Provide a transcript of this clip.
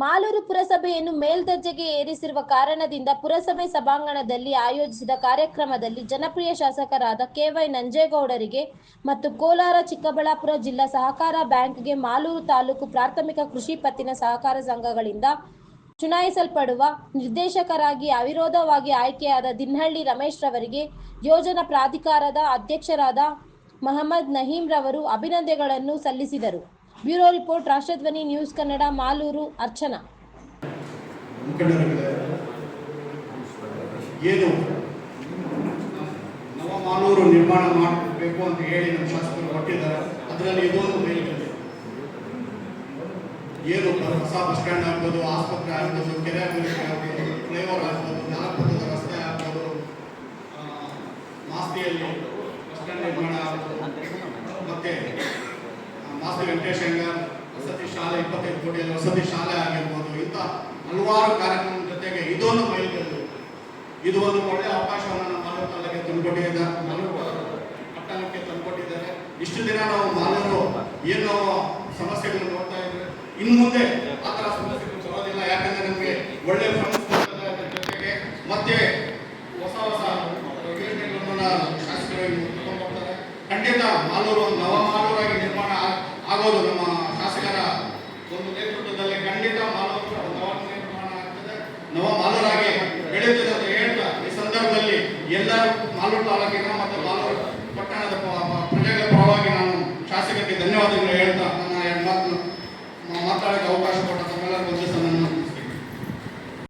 ಮಾಲೂರು ಪುರಸಭೆಯನ್ನು ಮೇಲ್ದರ್ಜೆಗೆ ಏರಿಸಿರುವ ಕಾರಣದಿಂದ ಪುರಸಭೆ ಸಭಾಂಗಣದಲ್ಲಿ ಆಯೋಜಿಸಿದ ಕಾರ್ಯಕ್ರಮದಲ್ಲಿ ಜನಪ್ರಿಯ ಶಾಸಕರಾದ ಕೆ.ವೈ. ನಂಜೇಗೌಡರಿಗೆ ಮತ್ತು ಕೋಲಾರ ಚಿಕ್ಕಬಳ್ಳಾಪುರ ಜಿಲ್ಲಾ ಸಹಕಾರ ಬ್ಯಾಂಕ್ಗೆ ಮಾಲೂರು ತಾಲೂಕು ಪ್ರಾಥಮಿಕ ಕೃಷಿ ಪತ್ತಿನ ಸಹಕಾರ ಸಂಘಗಳಿಂದ ಚುನಾಯಿಸಲ್ಪಡುವ ನಿರ್ದೇಶಕರಾಗಿ ಅವಿರೋಧವಾಗಿ ಆಯ್ಕೆಯಾದ ದಿನಹಳ್ಳಿ ರಮೇಶ್ ರವರಿಗೆ ಯೋಜನಾ ಪ್ರಾಧಿಕಾರದ ಅಧ್ಯಕ್ಷರಾದ ಮಹಮ್ಮದ್ ನಹೀಂ ರವರು ಅಭಿನಂದನೆಗಳನ್ನು ಸಲ್ಲಿಸಿದರು. Bureau report, ರಾಷ್ಟ್ರಧ್ವನಿ news Kannada, Malur. Archana. ಏನು ನವ ಮಾಲೂರು ನಿರ್ಮಾಣ ಮಾಡಬೇಕು ಅಂತ ಹೇಳಿ ನಮ್ಮ ಶಾಸಕರು ಕೊಟ್ಟಿದ್ದಾರೆ. ಅದರಲ್ಲಿ ಇದೊಂದು ಮೇಲ್ಗಡೆ ಏನು ಹೊಸ ಬಸ್ ಸ್ಟ್ಯಾಂಡ್ ಆಗ್ಬೋದು, ಆಸ್ಪತ್ರೆ ಆಗ್ಬೋದು, ಕೆರೆ ಅಭಿವೃದ್ಧಿ ಆಗ್ಬೋದು, ಫ್ಲೈಓವರ್ ಆಗ್ಬೋದು, ನಾಲ್ಕುಪಥದ ರಸ್ತೆ ಆಗ್ಬೋದು, ಮಾಸ್ತಿಯಲ್ಲಿ ಬಸ್ ಸ್ಟ್ಯಾಂಡ್ ನಿರ್ಮಾಣ ಆಗ್ಬೋದು, ಮತ್ತೆ ಮಾಸ್ತಿ ವೆಂಕಟೇಶ್ ಅಯ್ಯಂಗಾರ್ ವಸತಿ ಶಾಲೆ 25 ಕೋಟಿಯಲ್ಲಿ ವಸತಿ ಶಾಲೆ ಆಗಿರ್ಬೋದು. ಇಂಥ ಹಲವಾರು ಕಾರ್ಯಕ್ರಮದ ಜೊತೆಗೆ ಇದೊಂದು ಮೈಲಿಗಲ್ಲು. ಇದು ಒಂದು ಒಳ್ಳೆಯ ಅವಕಾಶವನ್ನು ನಮ್ಮ ಮಾಲೂರು ತಾಲೂಕಿಗೆ ತಂದುಕೊಟ್ಟಿದ್ದಾರೆ, ಮಾಲೂರು ಪಟ್ಟಣಕ್ಕೆ ತಂದುಕೊಟ್ಟಿದ್ದಾರೆ. ಇಷ್ಟು ದಿನ ನಾವು ಮಾಲೂರು ಏನು ನಾವು ಸಮಸ್ಯೆಗಳನ್ನು ನೋಡ್ತಾ ಇದ್ರೆ ಇನ್ನು ಮುಂದೆ ಆ ಥರ ಸಮಸ್ಯೆಗಳು ಬರೋದಿಲ್ಲ. ಯಾಕಂದ್ರೆ ನಮಗೆ ಒಳ್ಳೆ ಜೊತೆಗೆ ಮತ್ತೆ ಹೊಸ ಹೊಸ ಯೋಜನೆಗಳನ್ನು ಶಾಸಕರು ತಗೊಂಡು ಹೋಗ್ತಾರೆ. ಖಂಡಿತ ಮಾಲೂರು ಒಂದು ನವ ಮಾಲೂರಾಗಿ ನಿರ್ಮಾಣ ಆಗೋದು ನಮ್ಮ ಶಾಸಕರ ಒಂದು ನೇತೃತ್ವದಲ್ಲಿ. ಖಂಡಿತ ಮಾಲೂರು ನವ ನಿರ್ಮಾಣ ಆಗ್ತದೆ, ನವ ಮಾಲೂರಾಗಿ ಬೆಳೆಯುತ್ತದೆ ಅಂತ ಹೇಳ್ತಾ ಈ ಸಂದರ್ಭದಲ್ಲಿ ಎಲ್ಲ ಮಾಲೂರು ತಾಲೂಕಿನ ಮತ್ತು ಮಾಲೂರು ಪಟ್ಟಣದ ಪ್ರಜೆಗಳ ಪರವಾಗಿ ನಾನು ಶಾಸಕರಿಗೆ ಧನ್ಯವಾದಗಳು ಹೇಳ್ತಾ ನನ್ನ ಮಾತನ್ನು ಮಾತಾಡೋಕ್ಕೆ ಅವಕಾಶ ಕೊಟ್ಟ